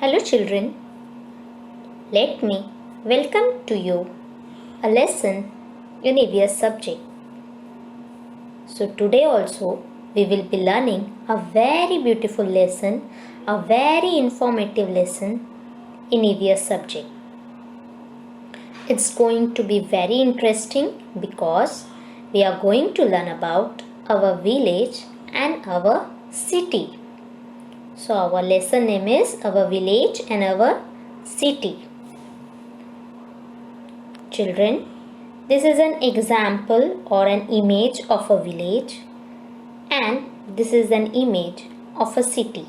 Hello children, let me welcome to you a lesson in EVS subject. So today also we will be learning a very beautiful lesson, a very informative lesson in EVS subject. It's going to be very interesting because we are going to learn about our village and our city. So our lesson name is Our Village and Our City. Children, this is an example or an image of a village and this is an image of a city.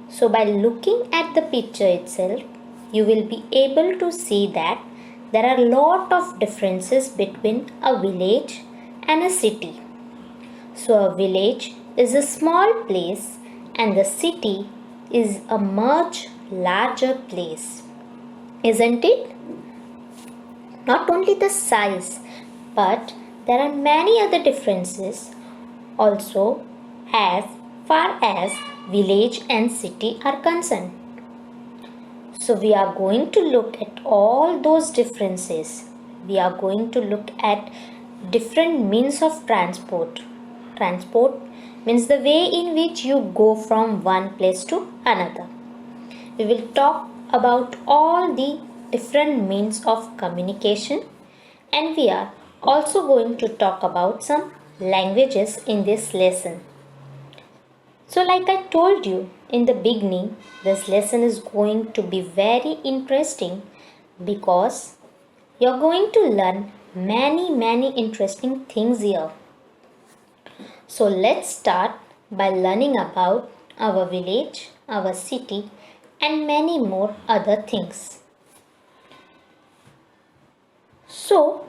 So by looking at the picture itself, you will be able to see that there are a lot of differences between a village and a city. So a village is a small place and the city is a much larger place, isn't it? Not only the size, but there are many other differences also as far as village and city are concerned. So we are going to look at all those differences. We are going to look at different means of transport. Transport means the way in which you go from one place to another. We will talk about all the different means of communication and we are also going to talk about some languages in this lesson. So like I told you in the beginning, this lesson is going to be very interesting because you're going to learn many interesting things here. So let's start by learning about our village, our city and many more other things. So,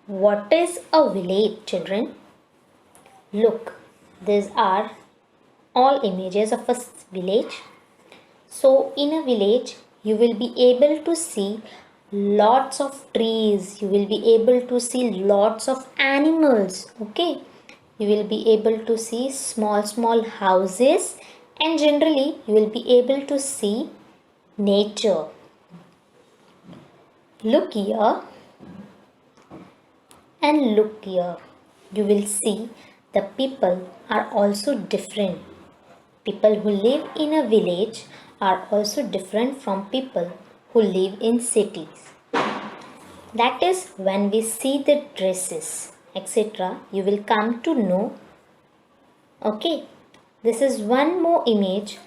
what is a village, children? Look, these are all images of a village. So, in a village, you will be able to see lots of trees, you will be able to see lots of animals, okay? You will be able to see small houses and generally you will be able to see nature. Look here and look here. You will see the people are also different. People who live in a village are also different from people who live in cities. That is when we see the dresses, etc., you will come to know. Okay, this is one more image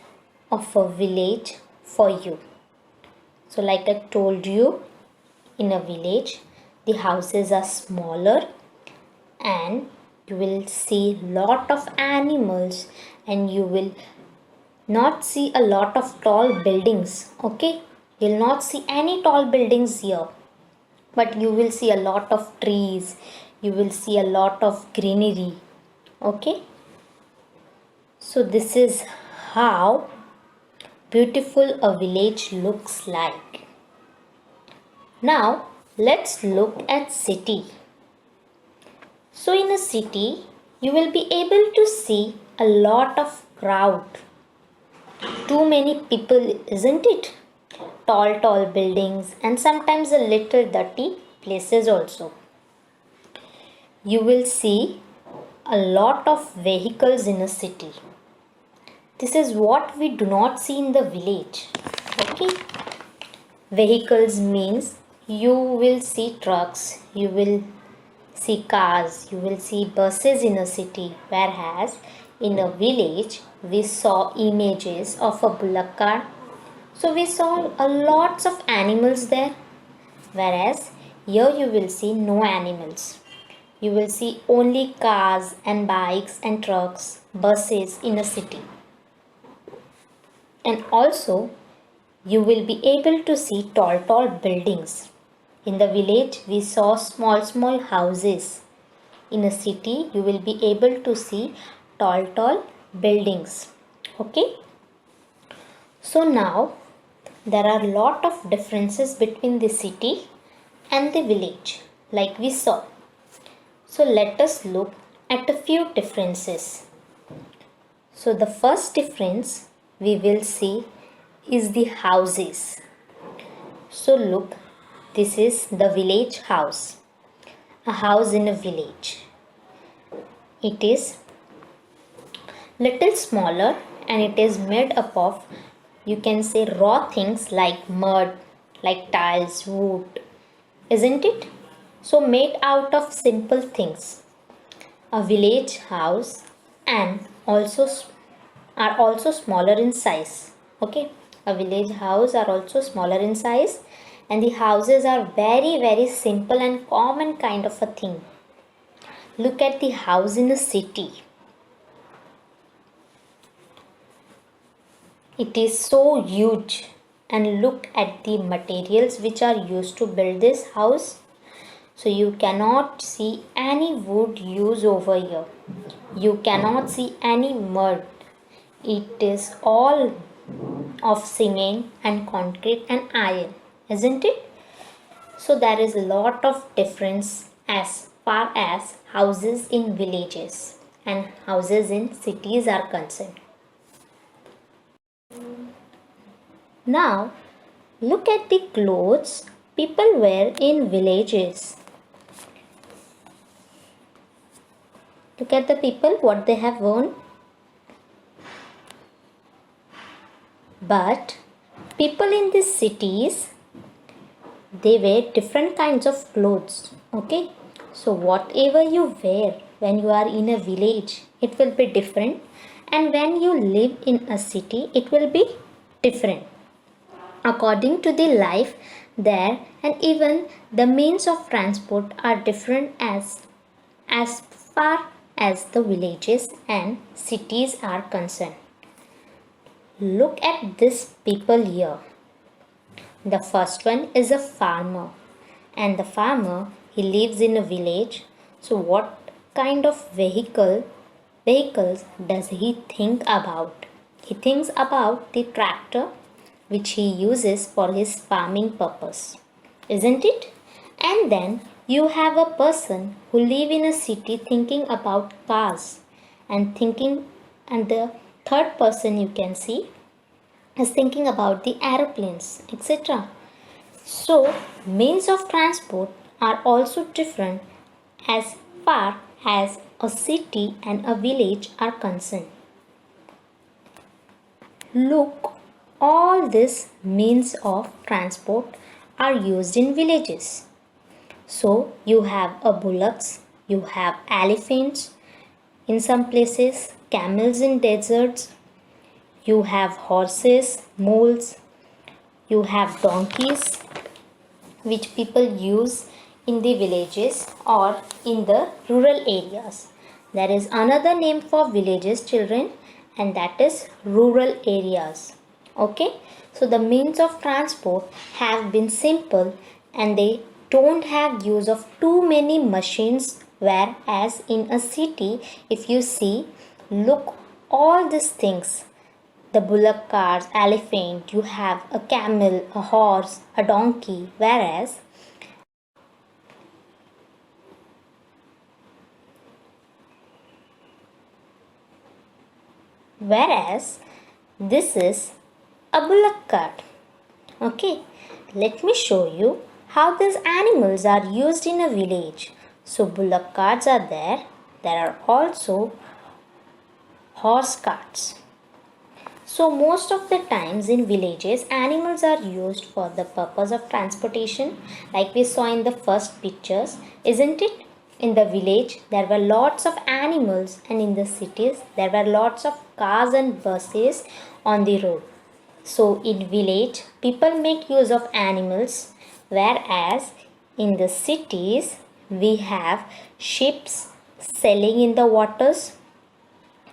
of a village for you. So like I told you, in a village, the houses are smaller and you will see lot of animals and you will not see a lot of tall buildings. Okay, you will not see any tall buildings here, but you will see a lot of trees, you will see a lot of greenery. Okay, so this is how beautiful a village looks like. Now let's look at city. So in a city, you will be able to see a lot of crowd. Too many people, isn't it? Tall buildings and sometimes a little dirty places also. You will see a lot of vehicles in a city. This is what we do not see in the village. Okay? Vehicles means you will see trucks, you will see cars, you will see buses in a city, whereas in a village we saw images of a bullock cart. So we saw a lots of animals there, whereas here you will see no animals. You will see only cars and bikes and trucks, buses in a city. And also you will be able to see tall buildings. In the village, we saw small houses. In a city, you will be able to see tall buildings. Okay? So now, there are a lot of differences between the city and the village, like we saw. So let us look at a few differences. So the first difference we will see is the houses. So look, this is the village house. A house in a village. It is little smaller and it is made up of, you can say, raw things like mud, like tiles, wood, isn't it? So made out of simple things. A village house and also are also smaller in size. Okay, a village house are also smaller in size, and the houses are very simple and common kind of a thing. Look at the house in a city. It is so huge, and look at the materials which are used to build this house. So you cannot see any wood used over here. You cannot see any mud. It is all of cement and concrete and iron, isn't it? So there is a lot of difference as far as houses in villages and houses in cities are concerned. Now look at the clothes people wear in villages. Look at the people, what they have worn. But people in these cities, they wear different kinds of clothes. Okay, so whatever you wear when you are in a village, it will be different, and when you live in a city, it will be different according to the life there, and even the means of transport are different as far as the villages and cities are concerned. Look at this people here. The first one is a farmer, and the farmer, he lives in a village. So what kind of vehicles does he think about? He thinks about the tractor which he uses for his farming purpose, isn't it? And then you have a person who live in a city thinking about cars and the third person you can see is thinking about the aeroplanes, etc. So means of transport are also different as far as a city and a village are concerned. Look, all these means of transport are used in villages. So you have a bullocks, you have elephants in some places, camels in deserts, you have horses, mules, you have donkeys which people use in the villages or in the rural areas. There is another name for villages, children, and that is rural areas. Okay, so the means of transport have been simple and they don't have use of too many machines, whereas in a city, if you see, look, all these things, the bullock cars, elephant, you have a camel, a horse, a donkey, whereas this is a bullock cart. Okay, let me show you how these animals are used in a village. So bullock carts are there. There are also horse carts. So most of the times in villages, animals are used for the purpose of transportation, like we saw in the first pictures, isn't it? In the village, there were lots of animals, and in the cities, there were lots of cars and buses on the road. So in village, people make use of animals, whereas in the cities, we have ships sailing in the waters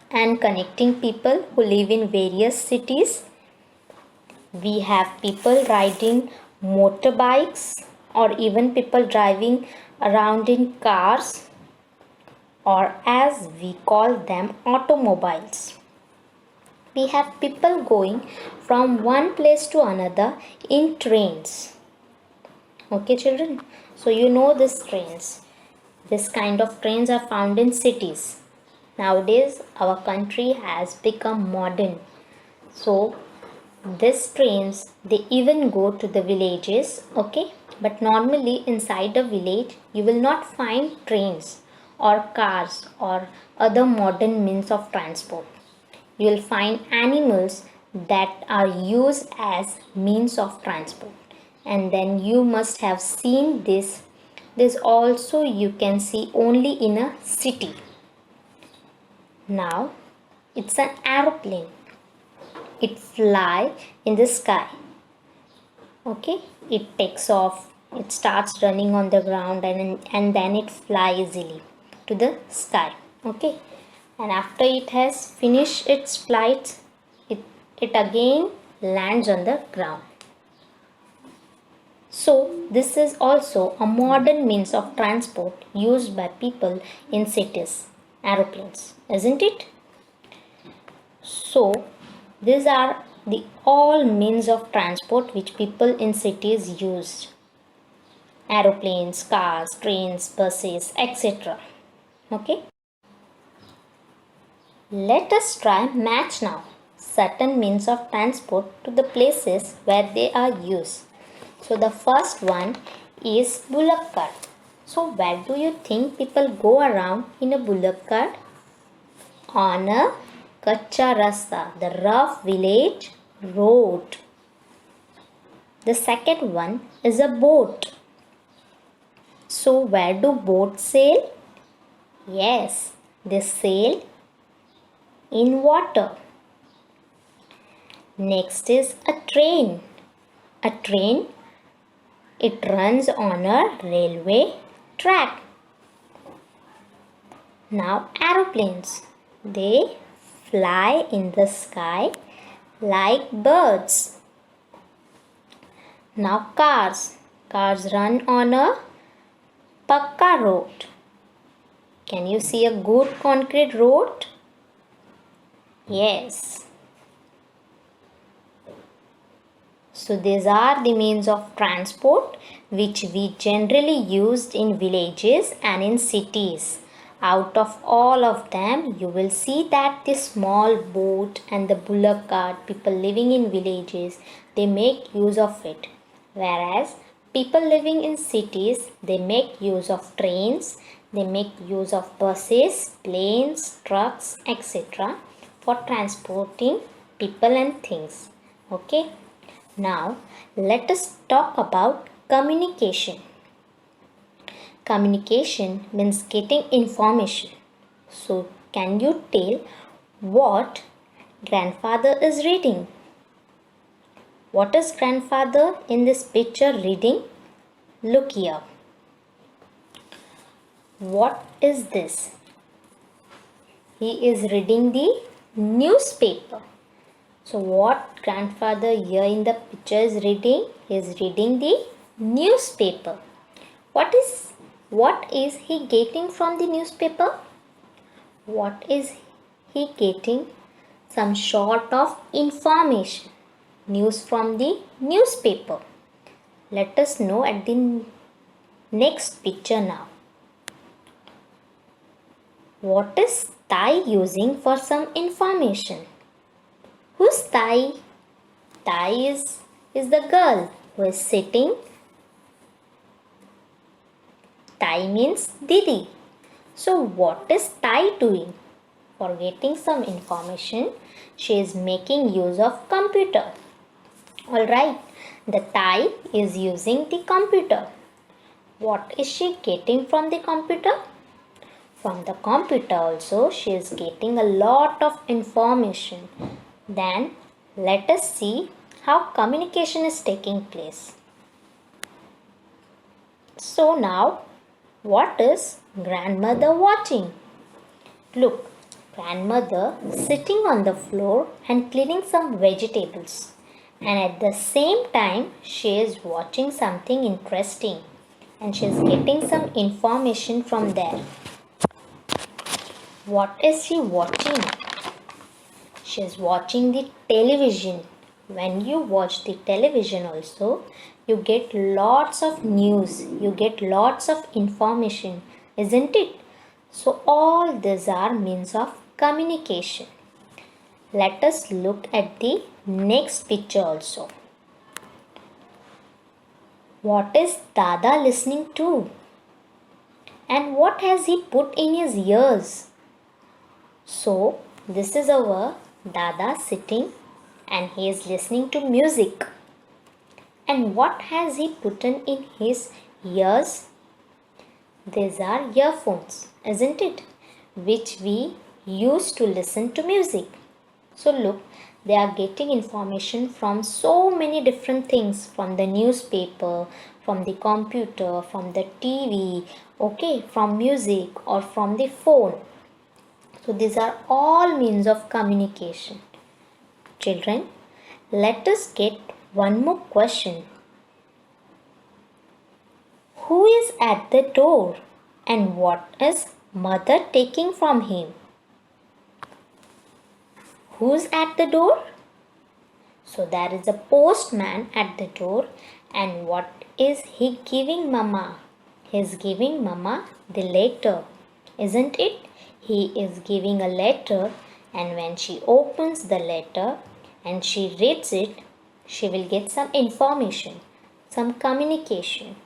and connecting people who live in various cities. We have people riding motorbikes or even people driving around in cars, or as we call them, automobiles. We have people going from one place to another in trains. Okay, children, so you know these trains. This kind of trains are found in cities. Nowadays our country has become modern, so These trains, they even go to the villages, okay? But normally inside a village you will not find trains or cars or other modern means of transport. You will find animals that are used as means of transport. And then you must have seen this also you can see only in a city. Now it's an aeroplane. It fly in the sky, okay? It takes off, it starts running on the ground, and then it fly easily to the sky, okay? And after it has finished its flight, it again lands on the ground. So this is also a modern means of transport used by people in cities, aeroplanes, isn't it? So these are the all means of transport which people in cities use: aeroplanes, cars, trains, buses, etc. Okay, let us try match now certain means of transport to the places where they are used. So the first one is bullock cart. So where do you think people go around in a bullock cart? On a kacha rasta, the rough village road. The second one is a boat. So where do boats sail? Yes, they sail in water. Next is a train. A train, it runs on a railway track. Now aeroplanes, they fly in the sky like birds. Now cars run on a pakka road. Can you see a good concrete road? Yes. So these are the means of transport which we generally used in villages and in cities. Out of all of them, you will see that the small boat and the bullock cart, people living in villages, they make use of it. Whereas people living in cities, they make use of trains, they make use of buses, planes, trucks, etc. for transporting people and things. Okay. Now let us talk about communication. Communication means getting information. So can you tell what grandfather is reading? What is grandfather in this picture reading? Look here. What is this? He is reading the newspaper. So what grandfather here in the picture is reading? He is reading the newspaper. What is he getting from the newspaper? What is he getting? Some sort of information, news from the newspaper. Let us know at the next picture now. What is Thai using for some information? Who's Thai? Thai is the girl who is sitting. Thai means Didi. So what is Thai doing? For getting some information, she is making use of computer. Alright, the Thai is using the computer. What is she getting from the computer? From the computer also she is getting a lot of information. Then let us see how communication is taking place. So now, what is grandmother watching? Look, grandmother sitting on the floor and cleaning some vegetables. And at the same time, she is watching something interesting. And she is getting some information from there. What is she watching? She is watching the television. When you watch the television also, you get lots of news, you get lots of information, isn't it? So all these are means of communication. Let us look at the next picture also. What is Dada listening to? And what has he put in his ears? So this is our Dada sitting and he is listening to music. And what has he put in his ears? These are earphones, isn't it? Which we use to listen to music. So look, they are getting information from so many different things, from the newspaper, from the computer, from the TV, okay, from music or from the phone. So these are all means of communication. Children, let us get one more question. Who is at the door and what is mother taking from him? Who's at the door? So there is a postman at the door, and what is he giving mama? He is giving mama the letter, isn't it? He is giving a letter, and when she opens the letter and she reads it, she will get some information, some communication.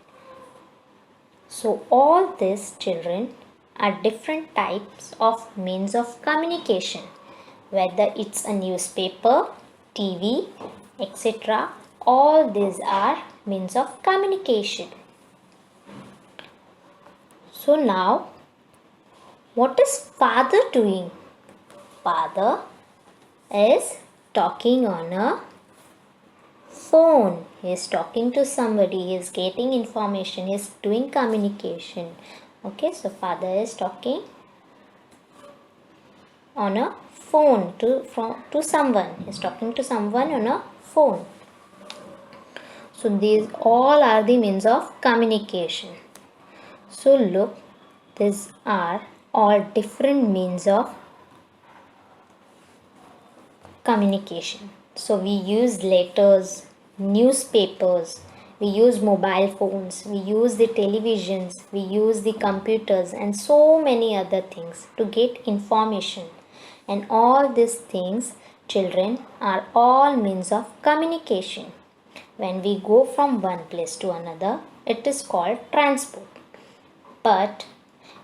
So all these children are different types of means of communication. Whether it's a newspaper, TV, etc. All these are means of communication. So now, what is father doing? Father is talking on a phone. He is talking to somebody. He is getting information. He is doing communication. Okay, so father is talking on a phone to someone. He is talking to someone on a phone. So these all are the means of communication. So look, these are all different means of communication. So we use letters, newspapers, we use mobile phones, we use the televisions, we use the computers and so many other things to get information. And all these things, children, are all means of communication. When we go from one place to another, it is called transport. But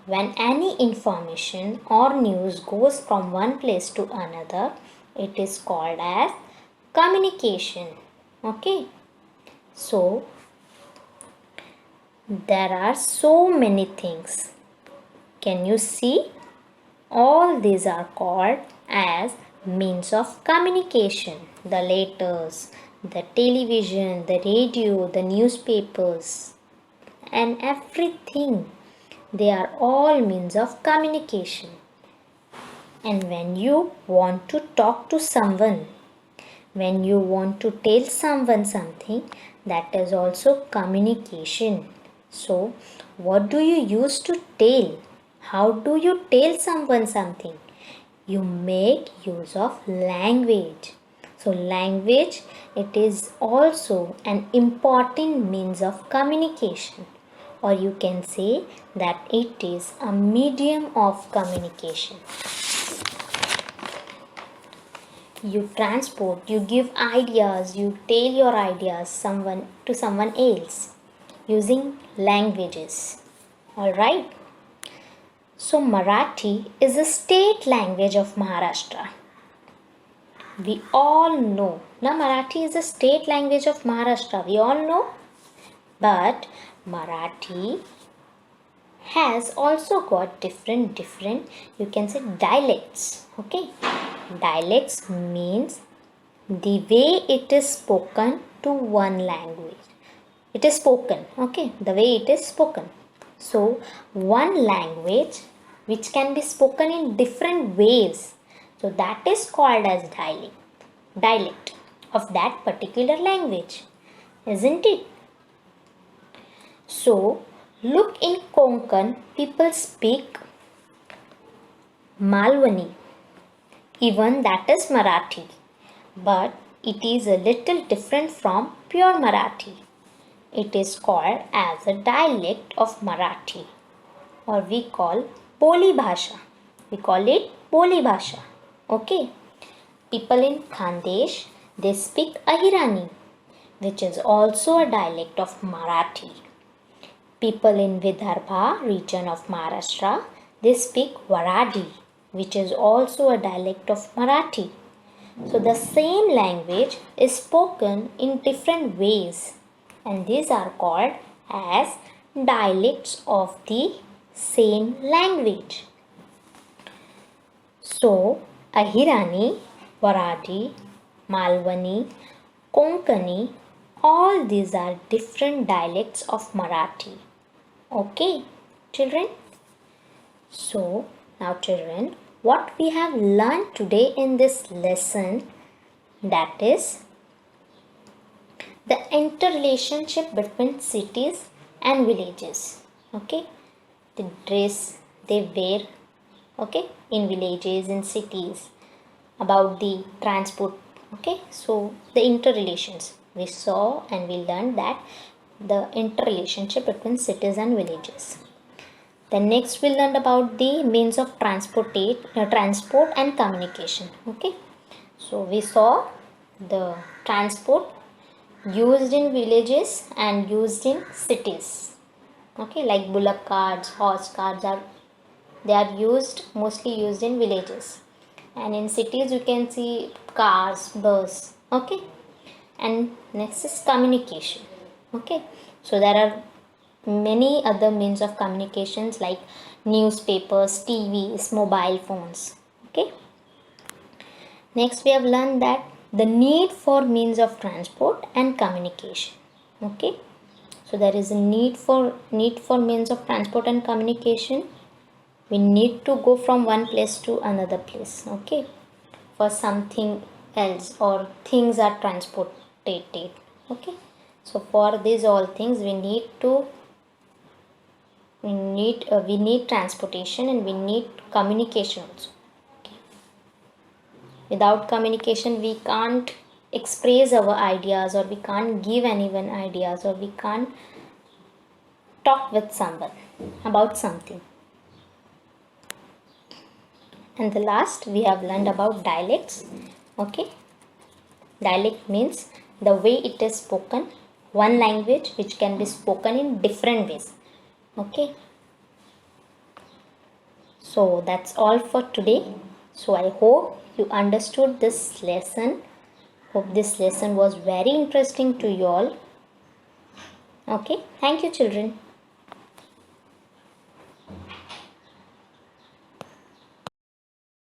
when any information or news goes from one place to another, it is called as communication. Okay. So there are so many things. Can you see? All these are called as means of communication. The letters, the television, the radio, the newspapers, and everything. They are all means of communication. And when you want to talk to someone, when you want to tell someone something, that is also communication. So, what do you use to tell? How do you tell someone something? You make use of language. So, language, it is also an important means of communication. Or you can say that it is a medium of communication. You transport, you give ideas, you tell your ideas to someone else using languages. Alright. So Marathi is a state language of Maharashtra. We all know. Now Marathi is a state language of Maharashtra. We all know. But Marathi has also got different you can say dialects. Okay. Dialects means the way it is spoken to one language. It is spoken. Okay. The way it is spoken. So one language which can be spoken in different ways. So that is called as dialect of that particular language. Isn't it? So look, in Konkan, people speak Malwani. Even that is Marathi. But it is a little different from pure Marathi. It is called as a dialect of Marathi, or we call Boli Bhasha. We call it Boli Bhasha. Okay. People in Khandesh, they speak Ahirani, which is also a dialect of Marathi. People in Vidarbha region of Maharashtra, they speak Waradi, which is also a dialect of Marathi. So the same language is spoken in different ways, and these are called as dialects of the same language. So Ahirani, Waradi, Malwani, Konkani, all these are different dialects of Marathi. Okay, children? So now children, what we have learned today in this lesson, that is the interrelationship between cities and villages. Okay, the dress they wear, okay, in villages, in cities, about the transport. Okay, so the interrelations we saw and we learned that the interrelationship between cities and villages. Then next we learned about the means of transport and communication. Okay, so we saw the transport used in villages and used in cities. Okay, like bullock carts, horse carts are mostly used in villages, and in cities you can see cars, bus. Okay, and next is communication. Okay, so there are many other means of communications like newspapers, TVs, mobile phones. Okay, next we have learned that the need for means of transport and communication. Okay, so there is a need for means of transport and communication. We need to go from one place to another place, okay, for something else, or things are transported. Okay, so for these all things we need transportation, and we need communication also. Okay. Without communication we can't express our ideas, or we can't give anyone ideas, or we can't talk with someone about something. And the last we have learned about dialects. Okay, dialect means the way it is spoken, one language which can be spoken in different ways. Okay, so that's all for today. So I hope you understood this lesson. Hope this lesson was very interesting to you all. Okay, thank you children.